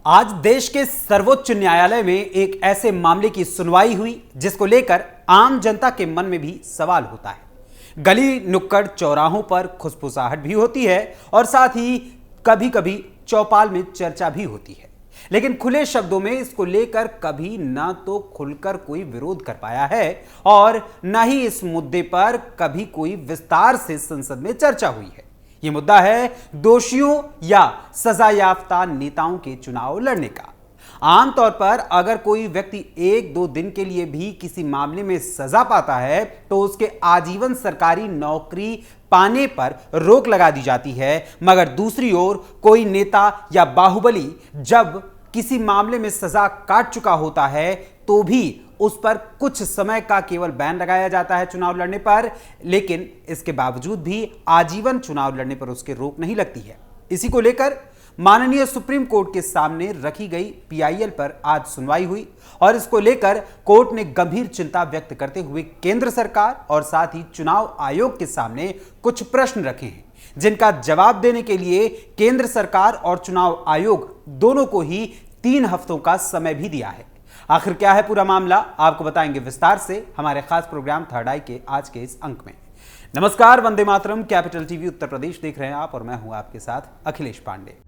आज देश के सर्वोच्च न्यायालय में एक ऐसे मामले की सुनवाई हुई जिसको लेकर आम जनता के मन में भी सवाल होता है। गली नुक्कड़ चौराहों पर खुसफुसाहट भी होती है और साथ ही कभी कभी चौपाल में चर्चा भी होती है, लेकिन खुले शब्दों में इसको लेकर कभी ना तो खुलकर कोई विरोध कर पाया है और ना ही इस मुद्दे पर कभी कोई विस्तार से संसद में चर्चा हुई है। यह मुद्दा है दोषियों या सजायाफ्ता नेताओं के चुनाव लड़ने का। आमतौर पर अगर कोई व्यक्ति एक दो दिन के लिए भी किसी मामले में सजा पाता है तो उसके आजीवन सरकारी नौकरी पाने पर रोक लगा दी जाती है, मगर दूसरी ओर कोई नेता या बाहुबली जब किसी मामले में सजा काट चुका होता है तो भी उस पर कुछ समय का केवल बैन लगाया जाता है चुनाव लड़ने पर, लेकिन इसके बावजूद भी आजीवन चुनाव लड़ने पर उसके रोक नहीं लगती है। इसी को लेकर माननीय सुप्रीम कोर्ट के सामने रखी गई पीआईएल पर आज सुनवाई हुई और इसको लेकर कोर्ट ने गंभीर चिंता व्यक्त करते हुए केंद्र सरकार और साथ ही चुनाव आयोग के सामने कुछ प्रश्न रखे हैं, जिनका जवाब देने के लिए केंद्र सरकार और चुनाव आयोग दोनों को ही 3 हफ्तों का समय भी दिया है। आखिर क्या है पूरा मामला, आपको बताएंगे विस्तार से हमारे खास प्रोग्राम थर्ड आई के आज के इस अंक में। नमस्कार, वंदे मातरम, कैपिटल टीवी उत्तर प्रदेश देख रहे हैं आप और मैं हूं आपके साथ अखिलेश पांडे।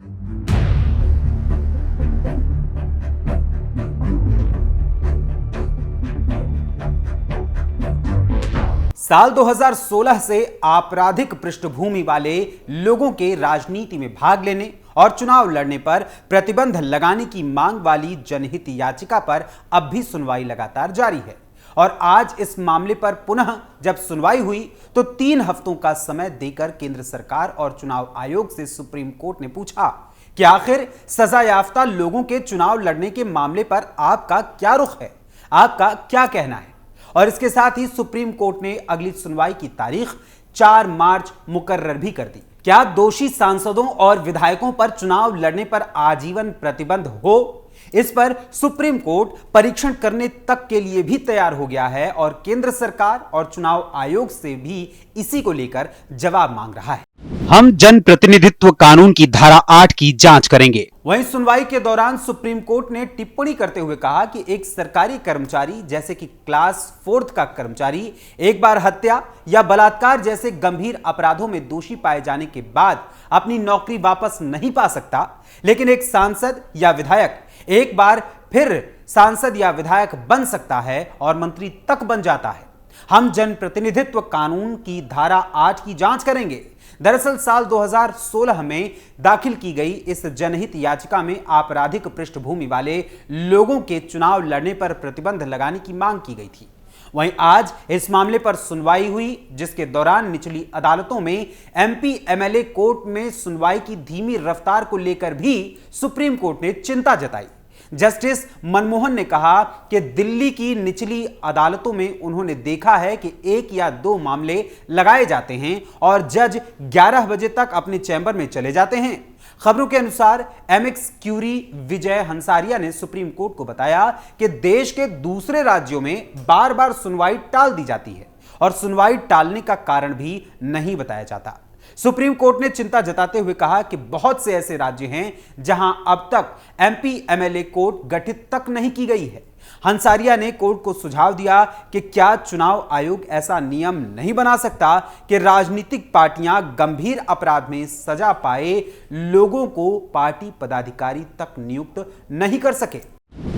साल 2016 से आपराधिक पृष्ठभूमि वाले लोगों के राजनीति में भाग लेने और चुनाव लड़ने पर प्रतिबंध लगाने की मांग वाली जनहित याचिका पर अब भी सुनवाई लगातार जारी है और आज इस मामले पर पुनः जब सुनवाई हुई तो 3 हफ्तों का समय देकर केंद्र सरकार और चुनाव आयोग से सुप्रीम कोर्ट ने पूछा कि आखिर सजायाफ्ता लोगों के चुनाव लड़ने के मामले पर आपका क्या रुख है, आपका क्या कहना है। और इसके साथ ही सुप्रीम कोर्ट ने अगली सुनवाई की तारीख 4 मार्च मुकर्रर भी कर दी। क्या दोषी सांसदों और विधायकों पर चुनाव लड़ने पर आजीवन प्रतिबंध हो, इस पर सुप्रीम कोर्ट परीक्षण करने तक के लिए भी तैयार हो गया है और केंद्र सरकार और चुनाव आयोग से भी इसी को लेकर जवाब मांग रहा है। हम जनप्रतिनिधित्व कानून की धारा 8 की जांच करेंगे। वहीं सुनवाई के दौरान सुप्रीम कोर्ट ने टिप्पणी करते हुए कहा कि एक सरकारी कर्मचारी जैसे कि क्लास 4 का कर्मचारी एक बार हत्या या बलात्कार जैसे गंभीर अपराधों में दोषी पाए जाने के बाद अपनी नौकरी वापस नहीं पा सकता, लेकिन एक सांसद या विधायक एक बार फिर सांसद या विधायक बन सकता है और मंत्री तक बन जाता है। हम जनप्रतिनिधित्व कानून की धारा 8 की जांच करेंगे। दरअसल साल 2016 में दाखिल की गई इस जनहित याचिका में आपराधिक पृष्ठभूमि वाले लोगों के चुनाव लड़ने पर प्रतिबंध लगाने की मांग की गई थी। वहीं आज इस मामले पर सुनवाई हुई, जिसके दौरान निचली अदालतों में एमपी एमएलए कोर्ट में सुनवाई की धीमी रफ्तार को लेकर भी सुप्रीम कोर्ट ने चिंता जताई। जस्टिस मनमोहन ने कहा कि दिल्ली की निचली अदालतों में उन्होंने देखा है कि 1 या 2 मामले लगाए जाते हैं और जज 11 बजे तक अपने चैंबर में चले जाते हैं। खबरों के अनुसार एमएक्स क्यूरी विजय हंसारिया ने सुप्रीम कोर्ट को बताया कि देश के दूसरे राज्यों में बार बार सुनवाई टाल दी जाती है और सुनवाई टालने का कारण भी नहीं बताया जाता। सुप्रीम कोर्ट ने चिंता जताते हुए कहा कि बहुत से ऐसे राज्य हैं जहां अब तक एमपी एमएलए कोर्ट गठित तक नहीं की गई है। हंसारिया ने कोर्ट को सुझाव दिया कि क्या चुनाव आयोग ऐसा नियम नहीं बना सकता कि राजनीतिक पार्टियां गंभीर अपराध में सजा पाए लोगों को पार्टी पदाधिकारी तक नियुक्त नहीं कर सके।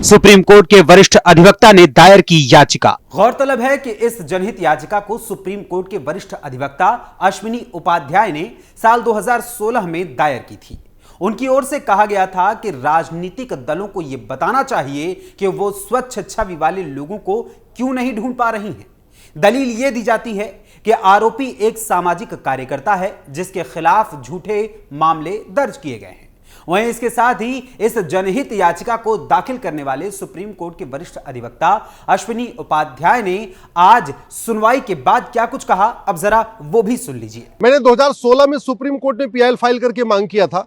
सुप्रीम कोर्ट के वरिष्ठ अधिवक्ता ने दायर की याचिका। गौरतलब है कि इस जनहित याचिका को सुप्रीम कोर्ट के वरिष्ठ अधिवक्ता अश्विनी उपाध्याय ने साल 2016 में दायर की थी। उनकी ओर से कहा गया था कि राजनीतिक दलों को यह बताना चाहिए कि वो स्वच्छ छवि वाले लोगों को क्यों नहीं ढूंढ पा रही हैं। दलील यह दी जाती है कि आरोपी एक सामाजिक कार्यकर्ता है जिसके खिलाफ झूठे मामले दर्ज किए गए हैं। वहीं इसके साथ ही इस जनहित याचिका को दाखिल करने वाले सुप्रीम कोर्ट के वरिष्ठ अधिवक्ता अश्विनी उपाध्याय ने आज सुनवाई के बाद क्या कुछ कहा, अब जरा वो भी सुन लीजिए। मैंने 2016 में सुप्रीम कोर्ट में पीआईएल फाइल करके मांग किया था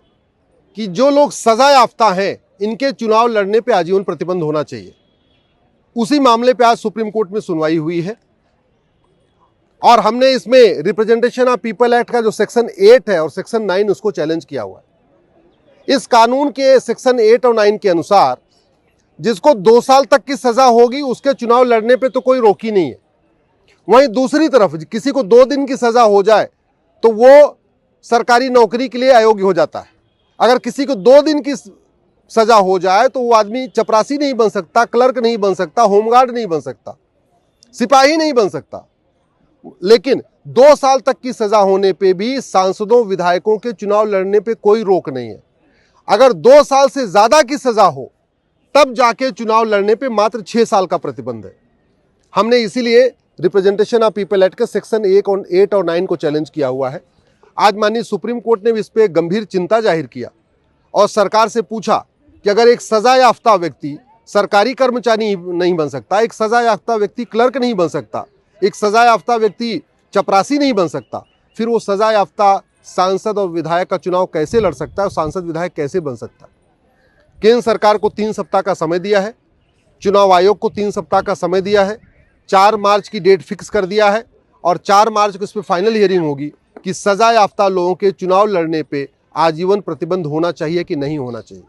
कि जो लोग सजा याफ्ता हैं इनके चुनाव लड़ने पे आजीवन प्रतिबंध होना चाहिए। उसी मामले पे आज सुप्रीम कोर्ट में सुनवाई हुई है और हमने इसमें रिप्रेजेंटेशन ऑफ पीपल एक्ट का जो सेक्शन 8 है और सेक्शन 9 उसको चैलेंज किया हुआ है। इस कानून के सेक्शन 8 और 9 के अनुसार जिसको 2 साल तक की सजा होगी उसके चुनाव लड़ने पे तो कोई रोक ही नहीं है। वहीं दूसरी तरफ किसी को 2 दिन की सजा हो जाए तो वो सरकारी नौकरी के लिए अयोग्य हो जाता है। अगर किसी को 2 दिन की सजा हो जाए तो वो आदमी चपरासी नहीं बन सकता, क्लर्क नहीं बन सकता, होमगार्ड नहीं बन सकता, सिपाही नहीं बन सकता। लेकिन 2 साल तक की सजा होने पे भी सांसदों विधायकों के चुनाव लड़ने पे कोई रोक नहीं है। अगर 2 साल से ज्यादा की सजा हो तब जाके चुनाव लड़ने पे मात्र 6 साल का प्रतिबंध है। हमने इसीलिए रिप्रेजेंटेशन ऑफ पीपल एक्ट के सेक्शन 8 और 9 को चैलेंज किया हुआ है। आज माननीय सुप्रीम कोर्ट ने भी इस पर गंभीर चिंता जाहिर किया और सरकार से पूछा कि अगर एक सजा याफ्ता व्यक्ति सरकारी कर्मचारी नहीं बन सकता, एक सजा याफ्ता व्यक्ति क्लर्क नहीं बन सकता, एक सजा याफ्ता व्यक्ति चपरासी नहीं बन सकता, फिर वो सजा याफ्ता सांसद और विधायक का चुनाव कैसे लड़ सकता है और सांसद विधायक कैसे बन सकता है। केंद्र सरकार को 3 सप्ताह का समय दिया है, चुनाव आयोग को 3 सप्ताह का समय दिया है, 4 मार्च की डेट फिक्स कर दिया है और 4 मार्च को इस पर फाइनल हियरिंग होगी कि सजा याफ्ता लोगों के चुनाव लड़ने पे आजीवन प्रतिबंध होना चाहिए कि नहीं होना चाहिए।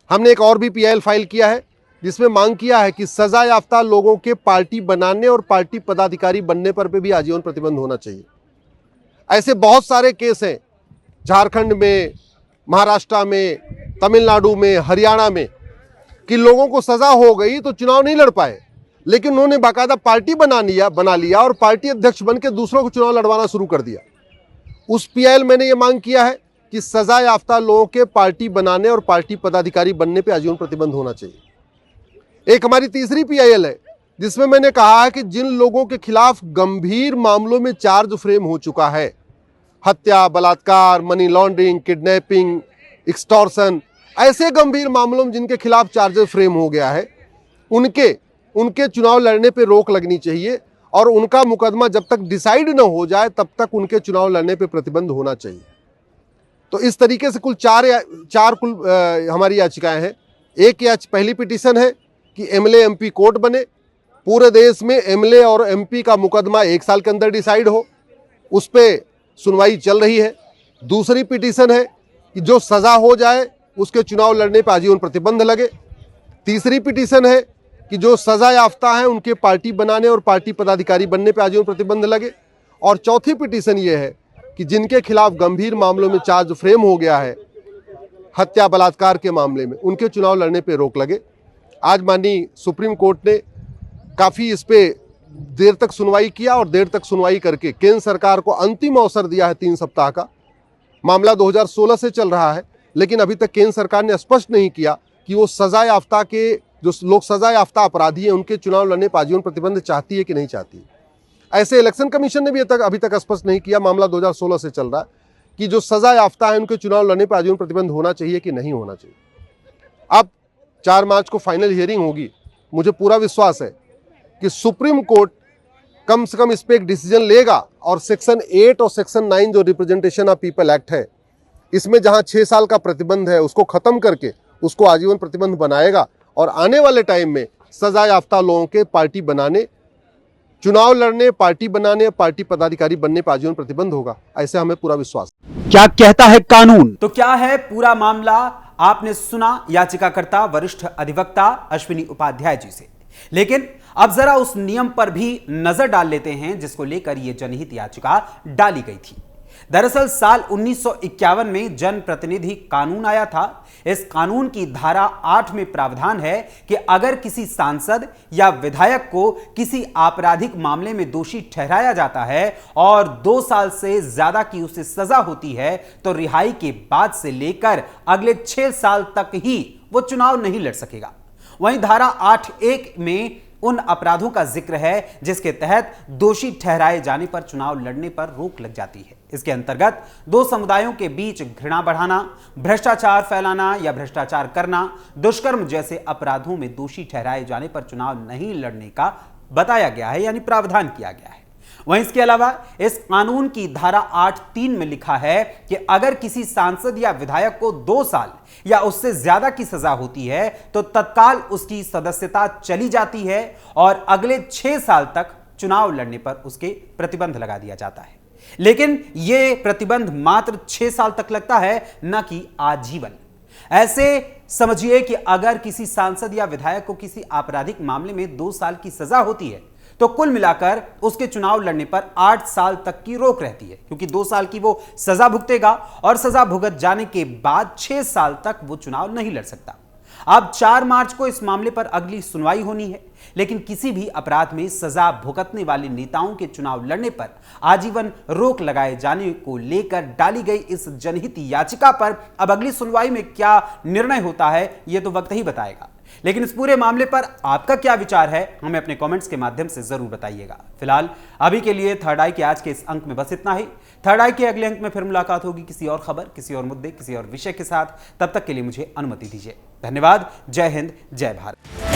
हमने एक और भी पीआईएल फाइल किया है जिसमें मांग किया है कि सजा याफ्ता लोगों के पार्टी बनाने और पार्टी पदाधिकारी बनने पर भी आजीवन प्रतिबंध होना चाहिए। ऐसे बहुत सारे केस हैं झारखंड में, महाराष्ट्र में, तमिलनाडु में, हरियाणा में कि लोगों को सजा हो गई तो चुनाव नहीं लड़ पाए, लेकिन उन्होंने बाकायदा पार्टी बना लिया और पार्टी अध्यक्ष बन के दूसरों को चुनाव लड़वाना शुरू कर दिया। उस पीआईएल मैंने ये मांग किया है कि सजा याफ्ता लोगों के पार्टी बनाने और पार्टी पदाधिकारी बनने पर आजीवन प्रतिबंध होना चाहिए। एक हमारी तीसरी पीआईएल है जिसमें मैंने कहा है कि जिन लोगों के खिलाफ गंभीर मामलों में चार्ज फ्रेम हो चुका है, हत्या, बलात्कार, मनी लॉन्ड्रिंग, किडनैपिंग, एक्सटॉर्शन, ऐसे गंभीर मामलों में जिनके खिलाफ चार्जेस फ्रेम हो गया है, उनके चुनाव लड़ने पे रोक लगनी चाहिए और उनका मुकदमा जब तक डिसाइड न हो जाए तब तक उनके चुनाव लड़ने पे प्रतिबंध होना चाहिए। तो इस तरीके से कुल चार हमारी याचिकाएं हैं। एक पहली पिटीशन है कि एमएलए एमपी कोर्ट बने, पूरे देश में एमएलए और एमपी का मुकदमा 1 साल के अंदर डिसाइड हो, उस पर सुनवाई चल रही है। दूसरी पिटीशन है कि जो सजा हो जाए उसके चुनाव लड़ने पर आजीवन प्रतिबंध लगे। तीसरी पिटीशन है कि जो सजा याफ्ता है उनके पार्टी बनाने और पार्टी पदाधिकारी बनने पर आजीवन प्रतिबंध लगे। और चौथी पिटीशन ये है कि जिनके खिलाफ गंभीर मामलों में चार्ज फ्रेम हो गया है, हत्या बलात्कार के मामले में, उनके चुनाव लड़ने पर रोक लगे। आज माननीय सुप्रीम कोर्ट ने काफ़ी इस पे देर तक सुनवाई किया और देर तक सुनवाई करके केंद्र सरकार को अंतिम अवसर दिया है 3 सप्ताह का। मामला 2016 से चल रहा है, लेकिन अभी तक केंद्र सरकार ने स्पष्ट नहीं किया कि वो सजा याफ्ता के जो लोग सजा याफ्ता अपराधी हैं उनके चुनाव लड़ने पर आजीवन प्रतिबंध चाहती है कि नहीं चाहती है। ऐसे इलेक्शन कमीशन ने भी अभी तक स्पष्ट नहीं किया, मामला 2016 से चल रहा है, कि जो सजा याफ्ता है उनके चुनाव लड़ने पर आजीवन प्रतिबंध होना चाहिए कि नहीं होना चाहिए। अब 4 मार्च को फाइनल हियरिंग होगी। मुझे पूरा विश्वास है कि सुप्रीम कोर्ट कम से कम इस पर एक डिसीजन लेगा और सेक्शन 8 और सेक्शन 9 जो रिप्रेजेंटेशन ऑफ पीपल एक्ट है, इसमें जहां 6 साल का प्रतिबंध है उसको खत्म करके उसको आजीवन प्रतिबंध बनाएगा और आने वाले टाइम में सजा याफ्ता लोगों के पार्टी बनाने, चुनाव लड़ने, पार्टी बनाने, पार्टी पदाधिकारी बनने पर आजीवन प्रतिबंध होगा। ऐसे हमें पूरा विश्वास। क्या कहता है कानून? तो क्या है पूरा मामला आपने सुना याचिकाकर्ता वरिष्ठ अधिवक्ता अश्विनी उपाध्याय जी से। लेकिन अब जरा उस नियम पर भी नजर डाल लेते हैं जिसको लेकर यह जनहित याचिका डाली गई थी। दरअसल साल 1951 में जनप्रतिनिधि कानून आया था। इस कानून की धारा 8 में प्रावधान है कि अगर किसी सांसद या विधायक को किसी आपराधिक मामले में दोषी ठहराया जाता है और 2 साल से ज्यादा की उसे सजा होती है तो रिहाई के बाद से लेकर अगले 6 साल तक ही वो चुनाव नहीं लड़ सकेगा। वहीं धारा 8(1) में उन अपराधों का जिक्र है जिसके तहत दोषी ठहराए जाने पर चुनाव लड़ने पर रोक लग जाती है। इसके अंतर्गत 2 समुदायों के बीच घृणा बढ़ाना, भ्रष्टाचार फैलाना या भ्रष्टाचार करना, दुष्कर्म जैसे अपराधों में दोषी ठहराए जाने पर चुनाव नहीं लड़ने का बताया गया है, यानी प्रावधान किया गया है। वहीं इसके अलावा इस कानून की धारा 8(3) में लिखा है कि अगर किसी सांसद या विधायक को 2 साल या उससे ज्यादा की सजा होती है तो तत्काल उसकी सदस्यता चली जाती है और अगले 6 साल तक चुनाव लड़ने पर उसके प्रतिबंध लगा दिया जाता है। लेकिन यह प्रतिबंध मात्र 6 साल तक लगता है, न कि आजीवन। ऐसे समझिए कि अगर किसी सांसद या विधायक को किसी आपराधिक मामले में 2 साल की सजा होती है तो कुल मिलाकर उसके चुनाव लड़ने पर 8 साल तक की रोक रहती है, क्योंकि 2 साल की वो सजा भुगतेगा और सजा भुगत जाने के बाद 6 साल तक वो चुनाव नहीं लड़ सकता। अब 4 मार्च को इस मामले पर अगली सुनवाई होनी है, लेकिन किसी भी अपराध में सजा भुगतने वाले नेताओं के चुनाव लड़ने पर आजीवन रोक लगाए जाने को लेकर डाली गई इस जनहित याचिका पर अब अगली सुनवाई में क्या निर्णय होता है यह तो वक्त ही बताएगा। लेकिन इस पूरे मामले पर आपका क्या विचार है, हमें अपने कमेंट्स के माध्यम से जरूर बताइएगा। फिलहाल अभी के लिए थर्ड आई के आज के इस अंक में बस इतना ही। थर्ड आई के अगले अंक में फिर मुलाकात होगी किसी और खबर, किसी और मुद्दे, किसी और विषय के साथ। तब तक के लिए मुझे अनुमति दीजिए। धन्यवाद। जय हिंद, जय भारत।